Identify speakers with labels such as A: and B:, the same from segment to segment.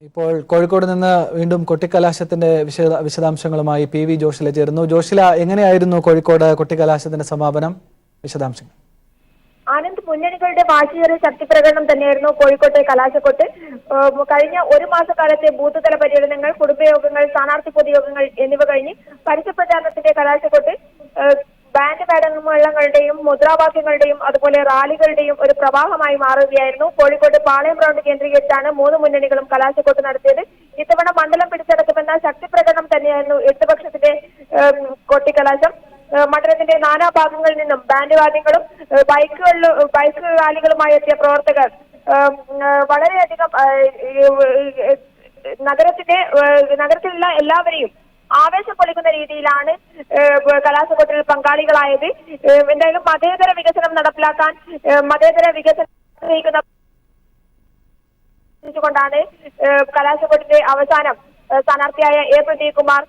A: ഇപ്പോൾ കോഴിക്കോട് നിന്ന് വീണ്ടും കൊട്ടിക്കലാശത്തിന്റെ വിശദാംശങ്ങളുമായി പി.വി. ജോഷില ചേരുന്നു. ജോഷില, എങ്ങനെയായിരുന്നു കോഴിക്കോട് കൊട്ടിക്കലാശത്തിന്റെ സമാപനം? വിശദാംശങ്ങൾ.
B: ആനന്ദ്, മുന്നണികളുടെ വാശിയേറിയ ശക്തിപ്രകടനം തന്നെയായിരുന്നു കോഴിക്കോട്ടെ കലാശക്കൊട്ട്. കഴിഞ്ഞ ഒരു മാസക്കാലത്തെ ബൂത്ത് തല പര്യടനങ്ങൾ, കുടുംബയോഗങ്ങൾ, സ്ഥാനാർത്ഥി പൊതുയോഗങ്ങൾ എന്നിവ കഴിഞ്ഞ് പരസ്യപ്രചാരണത്തിന്റെ കലാശക്കൊട്ട് ബാൻഡ് മേളങ്ങളുടെയും മുദ്രാവാക്യങ്ങളുടെയും അതുപോലെ റാലികളുടെയും ഒരു പ്രവാഹമായി മാറുകയായിരുന്നു. കോഴിക്കോട് പാളയം റൗണ്ട് കേന്ദ്രീകരിച്ചാണ് മൂന്ന് മുന്നണികളും കലാശക്കൊട്ട് നടത്തിയത്. ഇത്തവണ മണ്ഡലം പിടിച്ചെടുക്കുമെന്ന ശക്തിപ്രകടനം തന്നെയായിരുന്നു ഇടതുപക്ഷത്തിന്റെ കൊട്ടിക്കലാശം. മണ്ഡലത്തിന്റെ നാനാഭാഗങ്ങളിൽ നിന്നും ബാൻഡ് വാദ്യങ്ങളും ബൈക്ക് റാലികളുമായി എത്തിയ പ്രവർത്തകർ വളരെയധികം നഗരത്തിലുള്ള എല്ലാവരെയും ആവേശം പൊളിക്കുന്ന രീതിയിലാണ് കലാശക്കൊട്ടിൽ പങ്കാളികളായത്. എന്തായാലും മതേതര വികസനം നടപ്പിലാക്കാൻ മതേതര വികസനം കൊണ്ടാണ് കലാശക്കൊട്ടിന്റെ അവസാനം സ്ഥാനാർത്ഥിയായ എ പ്രദീപ് കുമാർ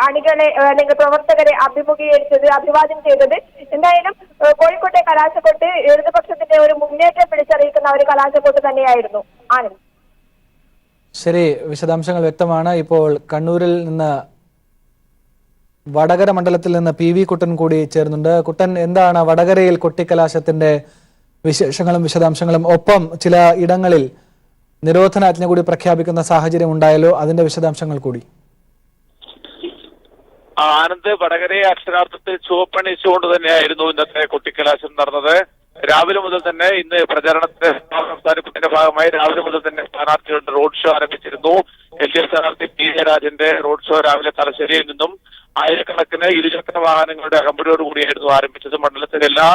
B: അണികളെ അല്ലെങ്കിൽ പ്രവർത്തകരെ അഭിവാദ്യം ചെയ്തത്. എന്തായാലും കോഴിക്കോട്ടെ കലാശക്കൊട്ട് ഇടതുപക്ഷത്തിന്റെ ഒരു മുന്നേറ്റം പിടിച്ചറിയിക്കുന്ന ഒരു കലാശക്കൊട്ട് തന്നെയായിരുന്നു. ആനന്ദ്,
A: ശരി, വിശദാംശങ്ങൾ വ്യക്തമാണ്. ഇപ്പോൾ കണ്ണൂരിൽ നിന്ന് വടകര മണ്ഡലത്തിൽ നിന്ന് പി.വി. കുട്ടൻ കൂടി ചേർന്നുണ്ട്. കുട്ടൻ, എന്താണ് വടകരയിൽ കൊട്ടിക്കലാശത്തിന്റെ വിശേഷങ്ങളും വിശദാംശങ്ങളും? ഒപ്പം ചില ഇടങ്ങളിൽ നിരോധനാജ്ഞ കൂടി പ്രഖ്യാപിക്കുന്ന സാഹചര്യം ഉണ്ടായല്ലോ, അതിന്റെ വിശദാംശങ്ങൾ കൂടി.
C: ആനന്ദ്, വടകരയെ അക്ഷരാർത്ഥത്തിൽ ചുവപ്പണിച്ചുകൊണ്ട് തന്നെയായിരുന്നു ഇന്നത്തെ കൊട്ടിക്കലാശം നടന്നത്. രാവിലെ മുതൽ തന്നെ ഇന്ന് പ്രചാരണത്തിന്റെ അവസാനിപ്പിച്ചതിന്റെ ഭാഗമായി രാവിലെ മുതൽ തന്നെ സ്ഥാനാർത്ഥികളുടെ റോഡ് ഷോ ആരംഭിച്ചിരുന്നു. എൽ.ഡി.എഫ് സ്ഥാനാർത്ഥി പി ജയരാജന്റെ റോഡ് ഷോ രാവിലെ തലശ്ശേരിയിൽ നിന്നും ആയിരക്കണക്കിന് ഇരുചക്ര വാഹനങ്ങളുടെ അകമ്പടിയോടുകൂടിയായിരുന്നു ആരംഭിച്ചത്. മണ്ഡലത്തിലെ എല്ലാ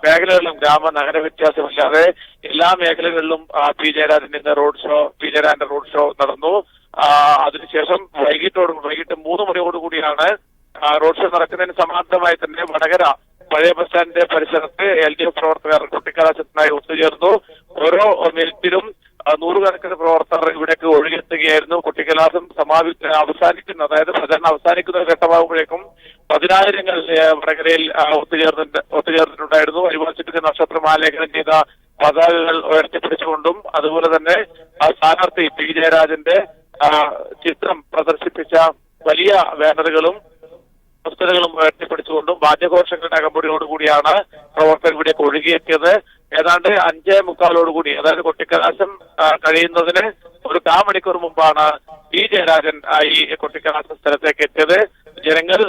C: മേഖലകളിലും ഗ്രാമ നഗര വ്യത്യാസമില്ലാതെ എല്ലാ മേഖലകളിലും പി ജയരാജന്റെ റോഡ് ഷോ നടന്നു. അതിനുശേഷം വൈകിട്ട് 3 മണിയോടുകൂടിയാണ് റോഡ് ഷോ നടക്കുന്നതിന് സമാന്തരമായി തന്നെ വടകര പഴയ ബസ് സ്റ്റാൻഡിന്റെ പരിസരത്ത് എൽ.ഡി.എഫ് പ്രവർത്തകർ കൊട്ടിക്കലാശത്തിനായി ഒത്തുചേർന്നു. ഓരോ മിനിറ്റിലും നൂറുകണക്കിന് പ്രവർത്തകർ ഇവിടേക്ക് ഒഴുകിയെത്തുകയായിരുന്നു. കൊട്ടിക്കലാശം അവസാനിക്കുന്ന, അതായത് പ്രചരണം അവസാനിക്കുന്ന ഒരു ഘട്ടമാകുമ്പോഴേക്കും 10,000ങ്ങൾ വടകരയിൽ ഒത്തുചേർന്നിട്ടുണ്ടായിരുന്നു. അരിവാചിക്ക് നക്ഷത്രം ആലേഖനം ചെയ്ത പതാകകൾ ഉയർത്തിപ്പിടിച്ചുകൊണ്ടും അതുപോലെ തന്നെ സ്ഥാനാർത്ഥി പി ജയരാജന്റെ ചിത്രം പ്രദർശിപ്പിച്ച വലിയ ബാനറുകളും പുസ്തകങ്ങളും ഉയർത്തിപ്പിടിച്ചുകൊണ്ടും വാദ്യഘോഷങ്ങളുടെ അകമ്പടിയോടുകൂടിയാണ് പ്രവർത്തകർ ഇവിടേക്ക് ഒഴുകിയെത്തിയത്. ഏതാണ്ട് 5:45 അതായത് കൊട്ടിക്കലാശം കഴിയുന്നതിന് ഒരു 1/4 മണിക്കൂർ മുമ്പാണ് പി ജയരാജൻ ഈ കൊട്ടിക്കലാശ സ്ഥലത്തേക്ക് എത്തിയത്. ജനങ്ങൾ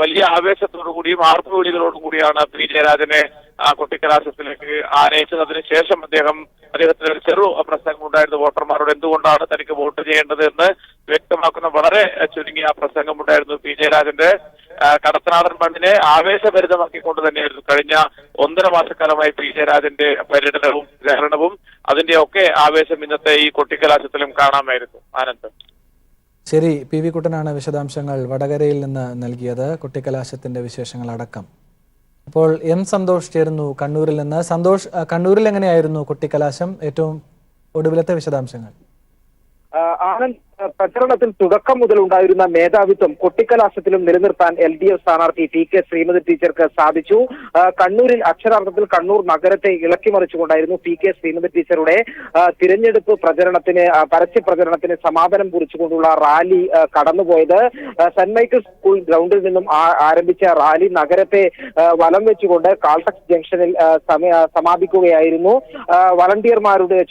C: വലിയ ആവേശത്തോടുകൂടിയും ആർപ്പുവിളികളോടും കൂടിയാണ് പി ജയരാജനെ കൊട്ടിക്കലാശത്തിലേക്ക് ആനയിച്ചത്. അതിനുശേഷം അദ്ദേഹത്തിന് ഒരു ചെറു പ്രസംഗം ഉണ്ടായിരുന്നു. വോട്ടർമാരോട് എന്തുകൊണ്ടാണ് തനിക്ക് വോട്ട് ചെയ്യേണ്ടത് എന്ന് വ്യക്തമാക്കുന്ന വളരെ ചുരുങ്ങിയ പ്രസംഗം ഉണ്ടായിരുന്നു പി ജയരാജന്റെ. കടത്തനാടൻ മണ്ണിനെ ആവേശഭരിതമാക്കിക്കൊണ്ട് തന്നെയായിരുന്നു കഴിഞ്ഞ 1.5 മാസക്കാലമായി പി ജയരാജന്റെ പര്യടനവും പ്രചാരണവും. അതിന്റെയൊക്കെ ആവേശം ഇന്നത്തെ ഈ കൊട്ടിക്കലാശത്തിലും കാണാമായിരുന്നു. ആനന്ദ്,
A: ശരി, പി.വി. കുട്ടനാണ് വിശദാംശങ്ങൾ വടകരയിൽ നിന്ന് നൽകിയത്, കൊട്ടിക്കലാശത്തിന്റെ വിശേഷങ്ങൾ അടക്കം. ഇപ്പോൾ എം സന്തോഷ് ചേരുന്നു കണ്ണൂരിൽ നിന്ന്. സന്തോഷ്, കണ്ണൂരിൽ എങ്ങനെയായിരുന്നു കൊട്ടിക്കലാശം? ഏറ്റവും ഒടുവിലത്തെ വിശദാംശങ്ങൾ.
D: ആനന്ദ്, പ്രചരണത്തിൽ തുടക്കം മുതൽ ഉണ്ടായിരുന്ന മേധാവിത്വം കൊട്ടിക്കലാശത്തിലും നിലനിർത്താൻ എൽ.ഡി.എഫ് സ്ഥാനാർത്ഥി ടി.കെ. ശ്രീമതി ടീച്ചർക്ക് സാധിച്ചു. കണ്ണൂരിൽ അക്ഷരാർത്ഥത്തിൽ കണ്ണൂർ നഗരത്തെ ഇളക്കിമറിച്ചുകൊണ്ടായിരുന്നു ടി.കെ. ശ്രീമതി ടീച്ചറുടെ തിരഞ്ഞെടുപ്പ് പ്രചരണത്തിന്, പരസ്യ പ്രചരണത്തിന് സമാപനം കുറിച്ചുകൊണ്ടുള്ള റാലി കടന്നുപോയത്. സെന്റ് മൈക്കിൾസ് സ്കൂൾ ഗ്രൗണ്ടിൽ നിന്നും ആരംഭിച്ച റാലി നഗരത്തെ വലം വെച്ചുകൊണ്ട് കാൾട്ടക്സ് ജംഗ്ഷനിൽ സമാപിക്കുകയായിരുന്നു.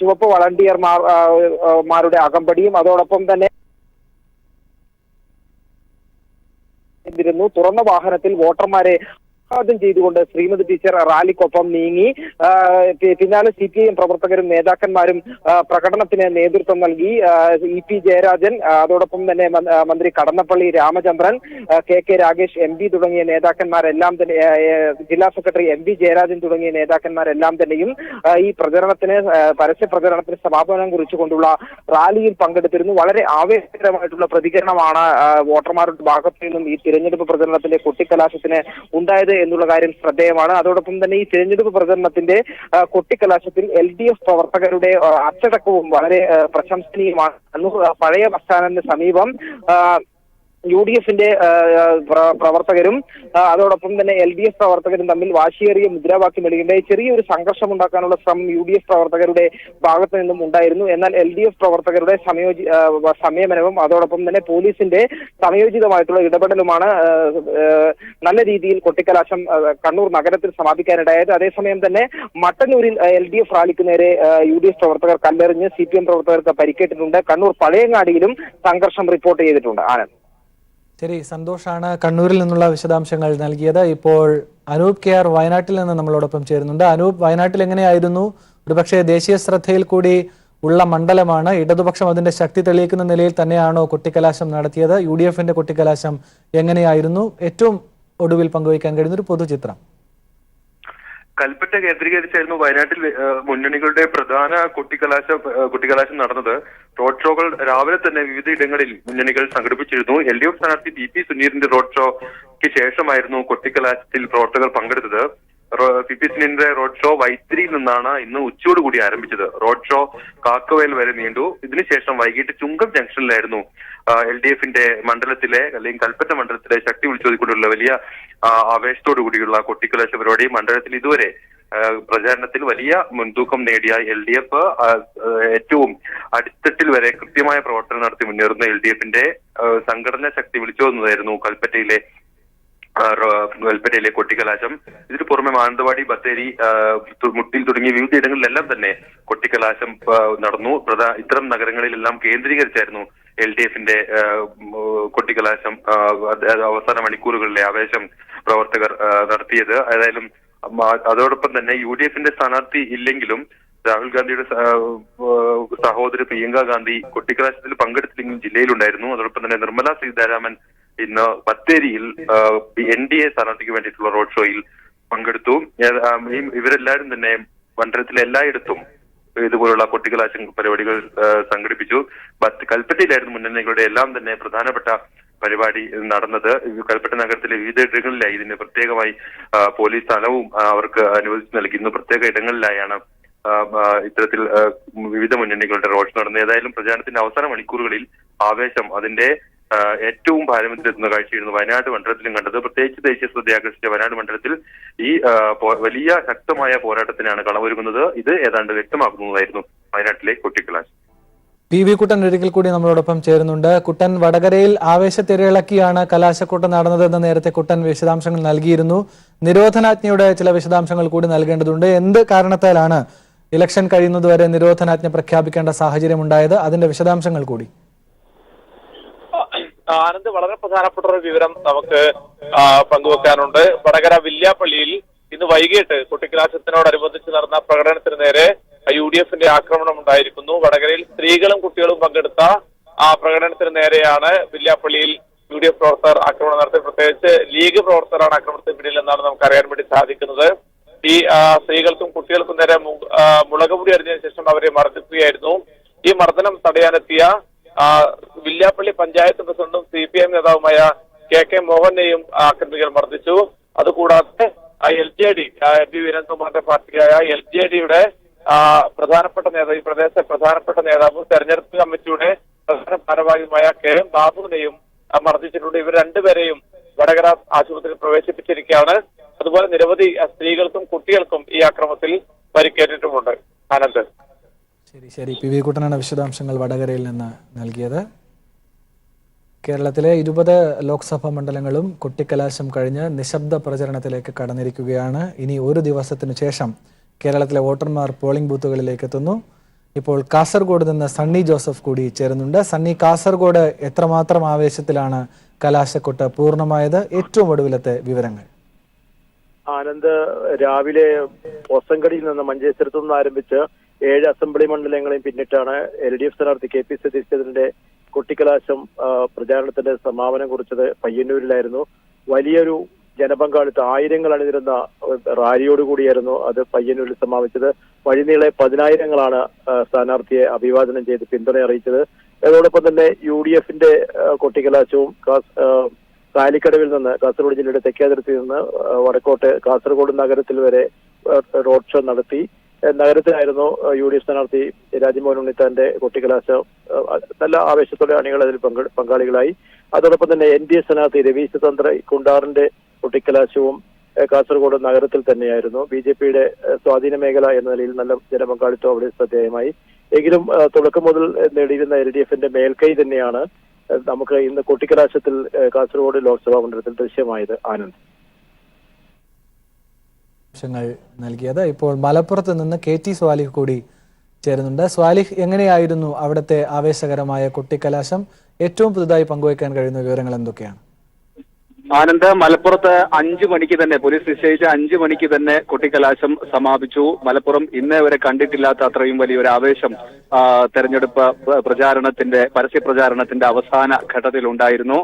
D: ചുവപ്പ് വളണ്ടിയർമാരുടെ അകമ്പടിയും അതോടൊപ്പം തന്നെ തുറന്ന വാഹനത്തിൽ വോട്ടർമാരെ സ്വാഗതം ചെയ്തുകൊണ്ട് ശ്രീമതി ടീച്ചർ റാലിക്കൊപ്പം നീങ്ങി. പിന്നാലെ CPIM പ്രവർത്തകരും നേതാക്കന്മാരും പ്രകടനത്തിന് നേതൃത്വം നൽകി. ഇ.പി. ജയരാജൻ, അതോടൊപ്പം തന്നെ മന്ത്രി കടന്നപ്പള്ളി രാമചന്ദ്രൻ, കെ രാഗേഷ് MP തുടങ്ങിയ നേതാക്കന്മാരെല്ലാം തന്നെ, ജില്ലാ സെക്രട്ടറി MP ജയരാജൻ തുടങ്ങിയ നേതാക്കന്മാരെല്ലാം തന്നെയും ഈ പ്രചരണത്തിന്, പരസ്യ പ്രചരണത്തിന് സമാപനം കുറിച്ചുകൊണ്ടുള്ള റാലിയിൽ പങ്കെടുത്തിരുന്നു. വളരെ ആവേശകരമായിട്ടുള്ള പ്രതികരണമാണ് വോട്ടർമാരുടെ ഭാഗത്തു നിന്നും ഈ തിരഞ്ഞെടുപ്പ് പ്രചരണത്തിന്റെ കൊട്ടിക്കലാശത്തിന് ഉണ്ടായത് എന്നുള്ള കാര്യം ശ്രദ്ധേയമാണ്. അതോടൊപ്പം തന്നെ ഈ തിരഞ്ഞെടുപ്പ് പ്രചരണത്തിന്റെ കൊട്ടിക്കലാശത്തിൽ LDF പ്രവർത്തകരുടെ അച്ചടക്കവും വളരെ പ്രശംസനീയമാണ്. പഴയ ബസ് സ്റ്റാൻഡിന് സമീപം UDFന്റെ പ്രവർത്തകരും അതോടൊപ്പം തന്നെ LDF പ്രവർത്തകരും തമ്മിൽ വാശിയേറിയ മുദ്രാവാക്യം വിളിയുണ്ടായി. ചെറിയൊരു സംഘർഷം ഉണ്ടാക്കാനുള്ള ശ്രമം UDF പ്രവർത്തകരുടെ ഭാഗത്തു നിന്നും ഉണ്ടായിരുന്നു. എന്നാൽ LDF പ്രവർത്തകരുടെ സംയമനവും അതോടൊപ്പം തന്നെ പോലീസിന്റെ സമയോചിതമായിട്ടുള്ള ഇടപെടലുമാണ് നല്ല രീതിയിൽ കൊട്ടിക്കലാശം കണ്ണൂർ നഗരത്തിൽ സമാപിക്കാനിടയായത്. അതേസമയം തന്നെ മട്ടന്നൂരിൽ LDF റാലിക്ക് നേരെ UDF പ്രവർത്തകർ കല്ലെറിഞ്ഞ് CPM പ്രവർത്തകർക്ക് പരിക്കേറ്റിട്ടുണ്ട്. കണ്ണൂർ പഴയങ്ങാടിയിലും സംഘർഷം റിപ്പോർട്ട് ചെയ്തിട്ടുണ്ട്. ആനന്ദ്.
A: ശരി, സന്തോഷാണ് കണ്ണൂരിൽ നിന്നുള്ള വിശദാംശങ്ങൾ നൽകിയത്. ഇപ്പോൾ അനൂപ് KR വയനാട്ടിൽ നിന്ന് നമ്മളോടൊപ്പം ചേരുന്നുണ്ട്. അനൂപ്, വയനാട്ടിൽ എങ്ങനെയായിരുന്നു? ഒരുപക്ഷെ ദേശീയ ശ്രദ്ധയിൽ കൂടി ഉള്ള മണ്ഡലമാണ്. ഇടതുപക്ഷം അതിന്റെ ശക്തി തെളിയിക്കുന്ന നിലയിൽ തന്നെയാണോ കൊട്ടിക്കലാശം നടത്തിയത്? UDFന്റെ കൊട്ടിക്കലാശം എങ്ങനെയായിരുന്നു? ഏറ്റവും ഒടുവിൽ പങ്കുവയ്ക്കാൻ കഴിയുന്ന ഒരു പൊതുചിത്രം.
E: കൽപ്പറ്റ കേന്ദ്രീകരിച്ചായിരുന്നു വയനാട്ടിൽ മുന്നണികളുടെ പ്രധാന കൊട്ടിക്കലാശം നടന്നത്. റോഡ് ഷോകൾ രാവിലെ തന്നെ വിവിധ ഇടങ്ങളിൽ മുന്നണികൾ സംഘടിപ്പിച്ചിരുന്നു. LDF സ്ഥാനാർത്ഥി PP സുനീറിന്റെ റോഡ് ഷോയ്ക്ക് ശേഷമായിരുന്നു കൊട്ടിക്കലാശത്തിൽ പ്രവർത്തകർ പങ്കെടുത്തത്. PP സുനീറിന്റെ റോഡ് ഷോ വൈത്തിരിയിൽ നിന്നാണ് ഇന്ന് ഉച്ചയോടുകൂടി ആരംഭിച്ചത്. റോഡ് ഷോ കാക്കവയൽ വരെ നീണ്ടു. ഇതിനുശേഷം വൈകിട്ട് ചുങ്കം ജംഗ്ഷനിലായിരുന്നു LDFന്റെ മണ്ഡലത്തിലെ അല്ലെങ്കിൽ കൽപ്പറ്റ മണ്ഡലത്തിലെ ശക്തി വിളിച്ചോതിക്കൊണ്ടുള്ള വലിയ ആവേശത്തോടു കൂടിയുള്ള കൊട്ടിക്കലാശ പരിപാടി. മണ്ഡലത്തിൽ ഇതുവരെ പ്രചാരണത്തിൽ വലിയ മുൻതൂക്കം നേടിയ LDF ഏറ്റവും അടിത്തട്ടിൽ വരെ കൃത്യമായ പ്രവർത്തനം നടത്തി മുന്നേറുന്ന LDFന്റെ സംഘടനാ ശക്തി വിളിച്ചോതുന്നതായിരുന്നു കൽപ്പറ്റയിലെ കൊട്ടിക്കലാശം. ഇതിനു പുറമെ മാനന്തവാടി, ബത്തേരി, മുട്ടിൽ തുടങ്ങിയ വിവിധ ഇടങ്ങളിലെല്ലാം തന്നെ കൊട്ടിക്കലാശം നടന്നു. ഇത്തരം നഗരങ്ങളിലെല്ലാം കേന്ദ്രീകരിച്ചായിരുന്നു LDFന്റെ കൊട്ടിക്കലാശം അവസാന മണിക്കൂറുകളിലെ ആവേശം പ്രവർത്തകർ നടത്തിയത്. ഏതായാലും അതോടൊപ്പം തന്നെ UDFന്റെ സ്ഥാനാർത്ഥി ഇല്ലെങ്കിലും രാഹുൽ ഗാന്ധിയുടെ സഹോദരി പ്രിയങ്ക ഗാന്ധി കൊട്ടിക്കലാശത്തിൽ പങ്കെടുത്തില്ലെങ്കിലും ജില്ലയിലുണ്ടായിരുന്നു. അതോടൊപ്പം തന്നെ നിർമ്മല സീതാരാമൻ ഇന്ന് ബത്തേരിയിൽ NDA സ്ഥാനാർത്ഥിക്ക് വേണ്ടിയിട്ടുള്ള റോഡ് ഷോയിൽ പങ്കെടുത്തു. ഇവരെല്ലാവരും തന്നെ മണ്ഡലത്തിലെ എല്ലായിടത്തും ഇതുപോലുള്ള കൊട്ടിക്കലാശം പരിപാടികൾ സംഘടിപ്പിച്ചു. കൽപ്പറ്റയിലായിരുന്നു മുന്നണികളുടെ എല്ലാം തന്നെ പ്രധാനപ്പെട്ട പരിപാടി നടന്നത്. കൽപ്പറ്റ നഗരത്തിലെ വിവിധ ഇടങ്ങളിലായി ഇതിന് പ്രത്യേകമായി പോലീസ് സ്ഥലവും അവർക്ക് അനുവദിച്ചു നൽകിയിരുന്നു. പ്രത്യേക ഇടങ്ങളിലായാണ് ഇത്തരത്തിൽ വിവിധ മുന്നണികളുടെ റോഡ് ഷോ നടന്നത്. ഏതായാലും പ്രചാരണത്തിന്റെ അവസാന മണിക്കൂറുകളിൽ ആവേശം അതിന്റെ ഏറ്റവും പാരമ്യത്തിലെത്തുന്ന കാഴ്ചയായിരുന്നു വയനാട് മണ്ഡലത്തിലും കണ്ടത്. പ്രത്യേകിച്ച് ദേശീയ ശ്രദ്ധ ആകർഷിച്ച വയനാട് മണ്ഡലത്തിൽ ഈ വലിയ ശക്തമായ പോരാട്ടത്തിനാണ് കളമൊരുങ്ങുന്നത്. ഇത് ഏതാണ്ട് വ്യക്തമാക്കുന്നതായിരുന്നു വയനാട്ടിലെ കൊട്ടിക്കലാശം.
A: PV കുട്ടൻ ഒരിക്കൽ കൂടി നമ്മളോടൊപ്പം ചേരുന്നുണ്ട്. കുട്ടൻ, വടകരയിൽ ആവേശത്തിരയിളക്കിയാണ് കലാശക്കൊട്ട് നടന്നതെന്ന് നേരത്തെ കുട്ടൻ വിശദാംശങ്ങൾ നൽകിയിരുന്നു. നിരോധനാജ്ഞയുടെ ചില വിശദാംശങ്ങൾ കൂടി നൽകേണ്ടതുണ്ട്. എന്ത് കാരണത്താലാണ് ഇലക്ഷൻ കഴിയുന്നതുവരെ നിരോധനാജ്ഞ പ്രഖ്യാപിക്കേണ്ട സാഹചര്യം ഉണ്ടായത്? അതിന്റെ വിശദാംശങ്ങൾ കൂടി.
C: ആനന്ദ്, വളരെ പ്രധാനപ്പെട്ട ഒരു വിവരം നമുക്ക് പങ്കുവെക്കാനുണ്ട്. വടകര വില്യാപ്പള്ളിയിൽ ഇന്ന് വൈകിട്ട് കൊട്ടിക്കലാശത്തിനോടനുബന്ധിച്ച് നടന്ന പ്രകടനത്തിന് നേരെ UDFന്റെ ആക്രമണം ഉണ്ടായിരിക്കുന്നു. വടകരയിൽ സ്ത്രീകളും കുട്ടികളും പങ്കെടുത്ത ആ പ്രകടനത്തിന് നേരെയാണ് വില്യാപ്പള്ളിയിൽ UDF പ്രവർത്തകർ ആക്രമണം നടത്തി. പ്രത്യേകിച്ച് ലീഗ് പ്രവർത്തകരാണ് ആക്രമണത്തിന് പിന്നിലെന്നാണ് നമുക്ക് അറിയാൻ വേണ്ടി സാധിക്കുന്നത്. ഈ സ്ത്രീകൾക്കും കുട്ടികൾക്കും നേരെ മുളകുപൊടി അരിഞ്ഞതിനു ശേഷം അവരെ മർദ്ദിക്കുകയായിരുന്നു. ഈ മർദ്ദനം തടയാനെത്തിയ വില്യാപ്പള്ളി പഞ്ചായത്ത് പ്രസിഡന്റും CPM നേതാവുമായ KK മോഹനെയും ആക്രമികൾ മർദ്ദിച്ചു. അതുകൂടാതെ LJD MP വീരൻകുമാറിന്റെ പാർട്ടിയായ LJDയുടെ പ്രധാനപ്പെട്ട നേതാവ്, ഈ പ്രദേശത്തെ പ്രധാനപ്പെട്ട നേതാവും തെരഞ്ഞെടുപ്പ് കമ്മിറ്റിയുടെ പ്രധാന ഭാരവാഹിയുമായ KM ബാബുവിനെയും മർദ്ദിച്ചിട്ടുണ്ട്. ഇവർ രണ്ടുപേരെയും വടകര ആശുപത്രിയിൽ പ്രവേശിപ്പിച്ചിരിക്കുകയാണ്. അതുപോലെ നിരവധി സ്ത്രീകൾക്കും കുട്ടികൾക്കും ഈ ആക്രമണത്തിൽ പരിക്കേറ്റിട്ടുമുണ്ട്. ആനന്ദ്.
A: ശരി, PV കുട്ടനാണ് വിശദാംശങ്ങൾ വടകരയിൽ നിന്ന് നൽകിയത്. കേരളത്തിലെ 20 ലോക്സഭാ മണ്ഡലങ്ങളും കൊട്ടിക്കലാശം കഴിഞ്ഞ് നിശബ്ദ പ്രചരണത്തിലേക്ക് കടന്നിരിക്കുകയാണ്. ഇനി ഒരു ദിവസത്തിനു ശേഷം കേരളത്തിലെ വോട്ടർമാർ പോളിംഗ് ബൂത്തുകളിലേക്ക് എത്തുന്നു. ഇപ്പോൾ കാസർഗോഡ് നിന്ന് സണ്ണി ജോസഫ് കൂടി ചേരുന്നുണ്ട്. സണ്ണി, കാസർഗോഡ് എത്രമാത്രം ആവേശത്തിലാണ് കലാശക്കൊട്ട് പൂർണ്ണമായത്? ഏറ്റവും ഒടുവിലത്തെ വിവരങ്ങൾ.
F: ആനന്ദ്, രാവിലെ പൊസങ്കടിയിൽ നിന്ന് മഞ്ചേശ്വരത്തു നിന്ന് ആരംഭിച്ച് 7 അസംബ്ലി മണ്ഡലങ്ങളെയും പിന്നിട്ടാണ് LDF സ്ഥാനാർത്ഥി KP സതീശന്റെ കൊട്ടിക്കലാശം പ്രചാരണത്തിന്റെ സമാപനം കുറിച്ചത് പയ്യന്നൂരിലായിരുന്നു. വലിയൊരു ജനപങ്കാളിത്തം, ആയിരങ്ങൾ അണിനിരുന്ന റാലിയോടുകൂടിയായിരുന്നു അത് പയ്യന്നൂരിൽ സമാപിച്ചത്. വഴിനീളെ 10,000ങ്ങളാണ് സ്ഥാനാർത്ഥിയെ അഭിവാദനം ചെയ്ത് പിന്തുണ അറിയിച്ചത്. അതോടൊപ്പം തന്നെ UDFന്റെ കൊട്ടിക്കലാശവും കാലിക്കടവിൽ നിന്ന്, കാസർഗോഡ് ജില്ലയുടെ തെക്കേതിർത്തിയിൽ നിന്ന് വടക്കോട്ട് കാസർഗോഡ് നഗരത്തിൽ വരെ റോഡ് ഷോ നടത്തി. നഗരത്തിലായിരുന്നു UDF സ്ഥാനാർത്ഥി രാജ്മോഹൻ ഉണ്ണിത്താന്റെ കൊട്ടിക്കലാശം നല്ല ആവേശത്തോടെ അണികൾ അതിൽ പങ്കാളികളായി. അതോടൊപ്പം തന്നെ NDA സ്ഥാനാർത്ഥി രവീശ് തന്ത്ര കുണ്ടാറിന്റെ കൊട്ടിക്കലാശവും കാസർഗോഡ് നഗരത്തിൽ തന്നെയായിരുന്നു. BJPയുടെ സ്വാധീന മേഖല എന്ന നിലയിൽ നല്ല ജനപങ്കാളിത്തം അവിടെ ശ്രദ്ധേയമായി. എങ്കിലും തുടക്കം മുതൽ നേടിയിരുന്ന LDFന്റെ മേൽക്കൈ തന്നെയാണ് നമുക്ക് ഇന്ന് കൊട്ടിക്കലാശത്തിൽ കാസർഗോഡ് ലോക്സഭാ മണ്ഡലത്തിൽ ദൃശ്യമായത്. ആനന്ദ്
A: നൽകിയത്. ഇപ്പോൾ മലപ്പുറത്ത് നിന്ന് KT സ്വാലിഹ് കൂടി ചേരുന്നുണ്ട്. സ്വാലിഹ്, എങ്ങനെയായിരുന്നു അവിടുത്തെ ആവേശകരമായ കൊട്ടിക്കലാശം? ഏറ്റവും പുതുതായി പങ്കുവയ്ക്കാൻ കഴിയുന്ന വിവരങ്ങൾ എന്തൊക്കെയാണ്?
G: ആനന്ദ്, മലപ്പുറത്ത് 5 മണിക്ക് തന്നെ പോലീസ് നിശ്ചയിച്ച 5 മണിക്ക് തന്നെ കൊട്ടിക്കലാശം സമാപിച്ചു. മലപ്പുറം ഇന്നേ വരെ കണ്ടിട്ടില്ലാത്ത അത്രയും വലിയൊരു ആവേശം തെരഞ്ഞെടുപ്പ് പരസ്യ പ്രചാരണത്തിന്റെ അവസാന ഘട്ടത്തിൽ ഉണ്ടായിരുന്നു.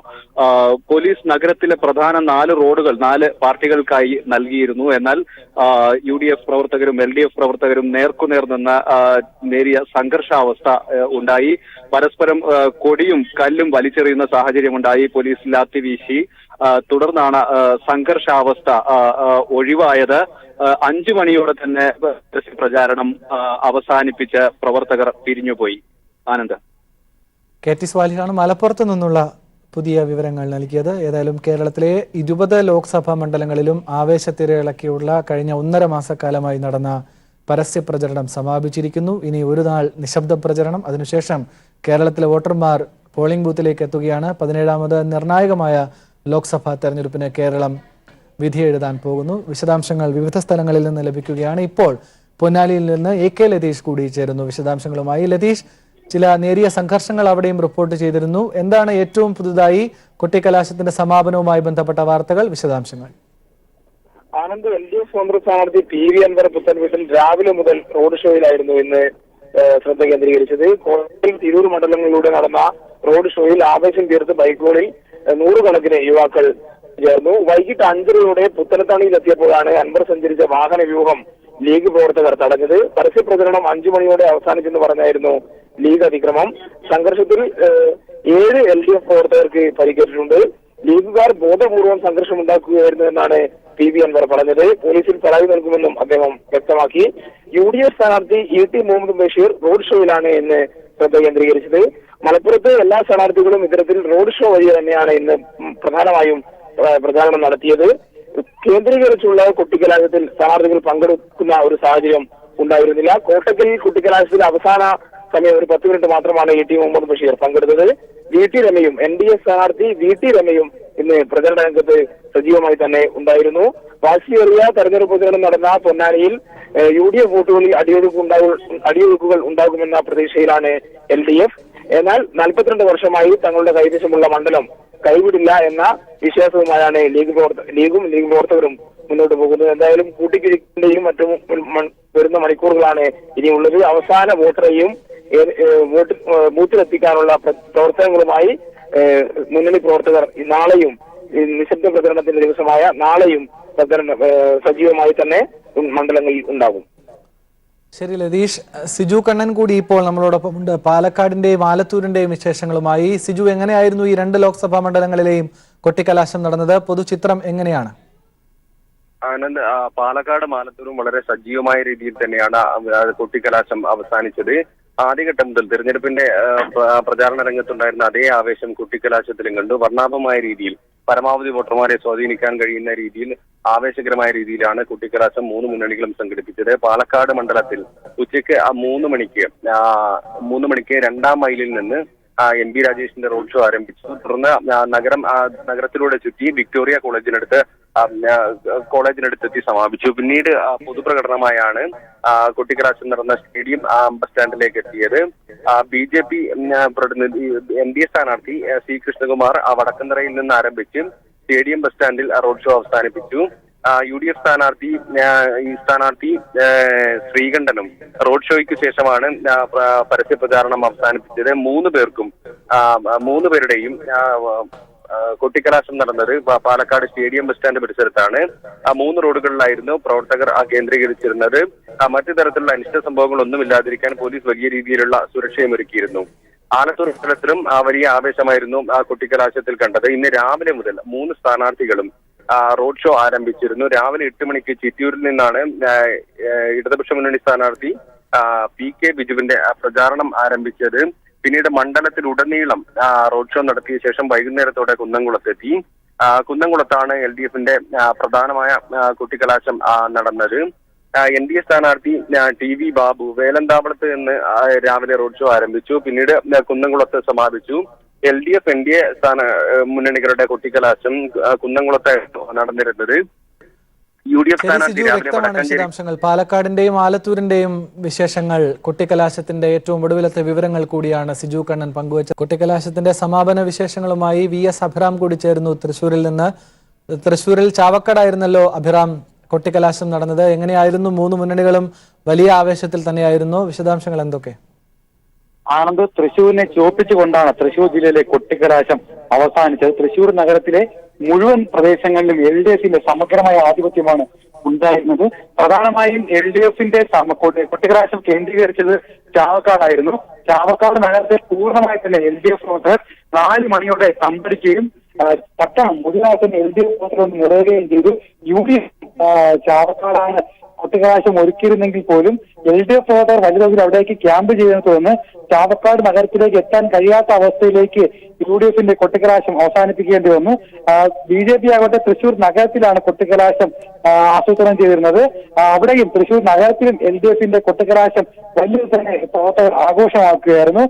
G: പോലീസ് നഗരത്തിലെ പ്രധാന 4 റോഡുകൾ 4 പാർട്ടികൾക്കായി നൽകിയിരുന്നു. എന്നാൽ UDF പ്രവർത്തകരും LDF പ്രവർത്തകരും നേർക്കുനേർ നിന്ന് നേരിയ സംഘർഷാവസ്ഥ ഉണ്ടായി. പരസ്പരം കൊടിയും കല്ലും വലിച്ചെറിയുന്ന സാഹചര്യമുണ്ടായി. പോലീസ് ലാത്തി വീശി. തുടർന്നാണ് സംഘർഷാവസ്ഥ ഒഴിവായത്. 5 മണിയോടെ തന്നെ പ്രചാരണം അവസാനിപ്പിച്ച് പ്രവർത്തകർ പിരിഞ്ഞുപോയി. ആനന്ദ്,
A: KT സ്വാലിഹാണ് മലപ്പുറത്ത് നിന്നുള്ള പുതിയ വിവരങ്ങൾ നൽകിയത്. ഏതായാലും കേരളത്തിലെ 20 ലോക്സഭാ മണ്ഡലങ്ങളിലും ആവേശത്തിരയിളക്കിയുള്ള കഴിഞ്ഞ 1.5 മാസക്കാലമായി നടന്ന പരസ്യ പ്രചരണം സമാപിച്ചിരിക്കുന്നു. ഇനി ഒരു നാൾ നിശബ്ദ പ്രചരണം. അതിനുശേഷം കേരളത്തിലെ വോട്ടർമാർ പോളിംഗ് ബൂത്തിലേക്ക് എത്തുകയാണ്. 17ാമത് നിർണായകമായ ലോക്സഭാ തെരഞ്ഞെടുപ്പിന് കേരളം വിധി എഴുതാൻ പോകുന്നു. വിശദാംശങ്ങൾ വിവിധ സ്ഥലങ്ങളിൽ നിന്ന് ലഭിക്കുകയാണ്. ഇപ്പോൾ പൊന്നാനിയിൽ നിന്ന് AK ലതീഷ് കൂടി ചേരുന്നു വിശദാംശങ്ങളുമായി. ലതീഷ്, ചില നേരിയ സംഘർഷങ്ങൾ അവിടെയും റിപ്പോർട്ട് ചെയ്തിരുന്നു. എന്താണ് ഏറ്റവും പുതുതായി കൊട്ടിക്കലാശത്തിന്റെ സമാപനവുമായി ബന്ധപ്പെട്ട വാർത്തകൾ, വിശദാംശങ്ങൾ?
D: ആനന്ദ്, LDF കോൺഗ്രസ് സ്ഥാനാർത്ഥി PV അൻവർ പുത്തൻവീട്ടിൽ രാവിലെ മുതൽ റോഡ് ഷോയിലായിരുന്നു ഇന്ന് ശ്രദ്ധ കേന്ദ്രീകരിച്ചത്. കോട്ടയം, തിരൂർ മണ്ഡലങ്ങളിലൂടെ നടന്ന റോഡ് ഷോയിൽ ആവേശം തീർത്ത് ബൈക്കുകളിൽ 100 കണക്കിന് യുവാക്കൾ ചേർന്നു. വൈകിട്ട് 5:30 പുത്തനത്താണിയിലെത്തിയപ്പോഴാണ് അൻവർ സഞ്ചരിച്ച വാഹന വ്യൂഹം ലീഗ് പ്രവർത്തകർ തടഞ്ഞത്. പരസ്യ പ്രചരണം 5 മണിയോടെ അവസാനിച്ചെന്ന് പറഞ്ഞായിരുന്നു ലീഗ് അതിക്രമം. സംഘർഷത്തിൽ 7 LDF പ്രവർത്തകർക്ക് പരിക്കേറ്റിട്ടുണ്ട്. ലീഗുകാർ ബോധപൂർവം സംഘർഷമുണ്ടാക്കുകയായിരുന്നു എന്നാണ് PV അൻവർ പറഞ്ഞത്. പോലീസിൽ പരാതി നൽകുമെന്നും അദ്ദേഹം വ്യക്തമാക്കി. UDF സ്ഥാനാർത്ഥി ET മുഹമ്മദ് ബഷീർ റോഡ് ഷോയിലാണ് ഇന്ന് ശ്രദ്ധ കേന്ദ്രീകരിച്ചത്. മലപ്പുറത്ത് എല്ലാ സ്ഥാനാർത്ഥികളും ഇത്തരത്തിൽ റോഡ് ഷോ വഴി തന്നെയാണ് ഇന്ന് പ്രധാനമായും പ്രചാരണം നടത്തിയത്. കേന്ദ്രീകരിച്ചുള്ള കൊട്ടിക്കലാശത്തിൽ സ്ഥാനാർത്ഥികൾ പങ്കെടുക്കുന്ന ഒരു സാഹചര്യം ഉണ്ടായിരുന്നില്ല. കോട്ടക്കലിൽ കൊട്ടിക്കലാശത്തിൽ അവസാന സമയം ഒരു 10 മിനിറ്റ് മാത്രമാണ് ET മുഹമ്മദ് ബഷീർ പങ്കെടുത്തത്. VT രമയും NDA സ്ഥാനാർത്ഥി VT രമയും ഇന്ന് പ്രചരണ രംഗത്ത് സജീവമായി തന്നെ ഉണ്ടായിരുന്നു. വാശിയേറിയ തെരഞ്ഞെടുപ്പ് പ്രചരണം നടന്ന പൊന്നാനിയിൽ UDF വോട്ടുകളിൽ അടിയൊഴുക്കുകൾ ഉണ്ടാകുമെന്ന പ്രതീക്ഷയിലാണ് LDF. എന്നാൽ 42 വർഷമായി തങ്ങളുടെ കൈവശമുള്ള മണ്ഡലം കൈവിടില്ല എന്ന വിശ്വാസവുമായാണ് ലീഗും ലീഗ് പ്രവർത്തകരും മുന്നോട്ട് പോകുന്നത്. എന്തായാലും കൂട്ടിക്കിഴിന്റെയും മറ്റും വരുന്ന മണിക്കൂറുകളാണ് ഇനിയുള്ളത്. അവസാന വോട്ടറെയും ബൂത്തിലെത്തിക്കാനുള്ള പ്രവർത്തനങ്ങളുമായി മുന്നണി പ്രവർത്തകർ നാളെയും നിശബ്ദ പ്രചരണത്തിന്റെ ദിവസമായ നാളെയും സജീവമായി തന്നെ മണ്ഡലങ്ങളിൽ ഉണ്ടാകും.
A: ശരി ലതീഷ്. സിജു കണ്ണൻ കൂടി ഇപ്പോൾ നമ്മളോടൊപ്പം ഉണ്ട്, പാലക്കാടിന്റെയും ആലത്തൂരിന്റെയും വിശേഷങ്ങളുമായി. സിജു, എങ്ങനെയായിരുന്നു ഈ 2 ലോക്സഭാ മണ്ഡലങ്ങളിലെയും കൊട്ടിക്കലാശം നടന്നത്? പൊതുചിത്രം എങ്ങനെയാണ്?
E: ആനന്ദ്, പാലക്കാട് ആലത്തൂരും വളരെ സജീവമായ രീതിയിൽ തന്നെയാണ് കൊട്ടിക്കലാശം അവസാനിച്ചത്. ആദ്യഘട്ടം മുതൽ തെരഞ്ഞെടുപ്പിന്റെ പ്രചാരണ രംഗത്തുണ്ടായിരുന്ന അതേ ആവേശം കൊട്ടിക്കലാശത്തിലും കണ്ടു. വർണ്ണാഭമായ രീതിയിൽ പരമാവധി വോട്ടർമാരെ സ്വാധീനിക്കാൻ കഴിയുന്ന രീതിയിൽ ആവേശകരമായ രീതിയിലാണ് കൊട്ടിക്കലാശം 3 മുന്നണികളും സംഘടിപ്പിച്ചത്. പാലക്കാട് മണ്ഡലത്തിൽ ഉച്ചയ്ക്ക് 3 മണിക്ക് 2ാം മൈലിൽ നിന്ന് MP രാജേഷിന്റെ റോഡ് ഷോ ആരംഭിച്ചു. തുടർന്ന് നഗരത്തിലൂടെ ചുറ്റി വിക്ടോറിയ കോളേജിനടുത്തെത്തി സമാപിച്ചു. പിന്നീട് പൊതുപ്രകടനമായാണ് കൊട്ടിക്കലാശം നടന്ന സ്റ്റേഡിയം ബസ് സ്റ്റാൻഡിലേക്ക് എത്തിയത്. BJP പ്രതിനിധി NDA സ്ഥാനാർത്ഥി C കൃഷ്ണകുമാർ വടക്കന്തറയിൽ നിന്ന് ആരംഭിച്ച് സ്റ്റേഡിയം ബസ് സ്റ്റാൻഡിൽ റോഡ് ഷോ അവസാനിപ്പിച്ചു. UDF സ്ഥാനാർത്ഥി ശ്രീകണ്ഠനും റോഡ് ഷോയ്ക്ക് ശേഷമാണ് പരസ്യ പ്രചാരണം അവസാനിപ്പിച്ചത്. 3 പേരുടെയും കൊട്ടിക്കലാശം നടന്നത് പാലക്കാട് സ്റ്റേഡിയം ബസ് സ്റ്റാൻഡ് പരിസരത്താണ്. 3 റോഡുകളിലായിരുന്നു പ്രവർത്തകർ കേന്ദ്രീകരിച്ചിരുന്നത്. മറ്റു തരത്തിലുള്ള അനിഷ്ട സംഭവങ്ങളൊന്നും ഇല്ലാതിരിക്കാൻ പോലീസ് വലിയ രീതിയിലുള്ള സുരക്ഷയും ഒരുക്കിയിരുന്നു. ആലത്തൂർ മണ്ഡലത്തിലും വലിയ ആവേശമായിരുന്നു കൊട്ടിക്കലാശത്തിൽ കണ്ടത്. ഇന്ന് രാവിലെ മുതൽ 3 സ്ഥാനാർത്ഥികളും റോഡ് ഷോ ആരംഭിച്ചിരുന്നു. രാവിലെ 8 മണിക്ക് ചിറ്റൂരിൽ നിന്നാണ് ഇടതുപക്ഷ മുന്നണി സ്ഥാനാർത്ഥി PK ബിജുവിന്റെ പ്രചാരണം ആരംഭിച്ചത്. പിന്നീട് മണ്ഡലത്തിലുടനീളം റോഡ് ഷോ നടത്തിയ ശേഷം വൈകുന്നേരത്തോടെ കുന്നംകുളത്തെത്തി. കുന്നംകുളത്താണ് LDFന്റെ പ്രധാനമായ കൊട്ടിക്കലാശം നടന്നത്. NDA സ്ഥാനാർത്ഥി TV ബാബു വേലന്താവളത്ത് നിന്ന് രാവിലെ റോഡ് ഷോ ആരംഭിച്ചു. പിന്നീട് കുന്നംകുളത്ത് സമാപിച്ചു. LDF NDA മുന്നണികളുടെ കൊട്ടിക്കലാശം കുന്നംകുളത്ത് നടന്നിരുന്നത്. UDF സ്ഥാനാർത്ഥി
A: വിശദാംശങ്ങൾ പാലക്കാടിന്റെയും ആലത്തൂരിന്റെയും വിശേഷങ്ങൾ, കൊട്ടിക്കലാശത്തിന്റെ ഏറ്റവും ഒടുവിലത്തെ വിവരങ്ങൾ കൂടിയാണ് സിജു കണ്ണൻ പങ്കുവച്ചത്. കൊട്ടിക്കലാശത്തിന്റെ സമാപന വിശേഷങ്ങളുമായി VS അഭിറാം കൂടി ചേരുന്നു തൃശ്ശൂരിൽ നിന്ന്. തൃശ്ശൂരിൽ ചാവക്കാടായിരുന്നല്ലോ അഭിറാം കൊട്ടിക്കലാശം നടന്നത്. എങ്ങനെയായിരുന്നു? മൂന്ന് മുന്നണികളും വലിയ ആവേശത്തിൽ തന്നെയായിരുന്നു. വിശദാംശങ്ങൾ എന്തൊക്കെ?
H: ആനന്ദ്, തൃശ്ശൂരിനെ ചുവപ്പിച്ചുകൊണ്ടാണ് തൃശ്ശൂർ ജില്ലയിലെ കൊട്ടിക്കലാശം അവസാനിച്ചത്. തൃശ്ശൂർ നഗരത്തിലെ മുഴുവൻ പ്രദേശങ്ങളിലും LDFന്റെ സമഗ്രമായ ആധിപത്യമാണ് ഉണ്ടായിരുന്നത്. പ്രധാനമായും LDFന്റെ കൊട്ടിക്കലാശം കേന്ദ്രീകരിച്ചത് ചാവക്കാടായിരുന്നു. ചാവക്കാട് നഗരത്തെ പൂർണ്ണമായി തന്നെ LDF പ്രവർത്തകർ 4 മണിയോടെ സംഭരിക്കുകയും പട്ടണം മുതലായി തന്നെ LDF പ്രവർത്തകർ നിറയുകയും ചെയ്തു. UDF ചാവക്കാടാണ് കൊട്ടിക്കലാശം ഒരുക്കിയിരുന്നെങ്കിൽ പോലും LDF പ്രവർത്തകർ വലിയ തോതിൽ അവിടേക്ക് ക്യാമ്പ് ചെയ്തതിനെ തുടർന്ന് ചാവക്കാട് നഗരത്തിലേക്ക് എത്താൻ കഴിയാത്ത അവസ്ഥയിലേക്ക് UDFന്റെ കൊട്ടിക്കലാശം അവസാനിപ്പിക്കേണ്ടി വന്നു. BJP ആകട്ടെ തൃശ്ശൂർ നഗരത്തിലാണ് കൊട്ടിക്കലാശം ആസൂത്രണം ചെയ്തിരുന്നത്. അവിടെയും തൃശ്ശൂർ നഗരത്തിലും LDFന്റെ കൊട്ടിക്കലാശം വലിയ തന്നെ പ്രവർത്തകർ ആഘോഷമാക്കുകയായിരുന്നു.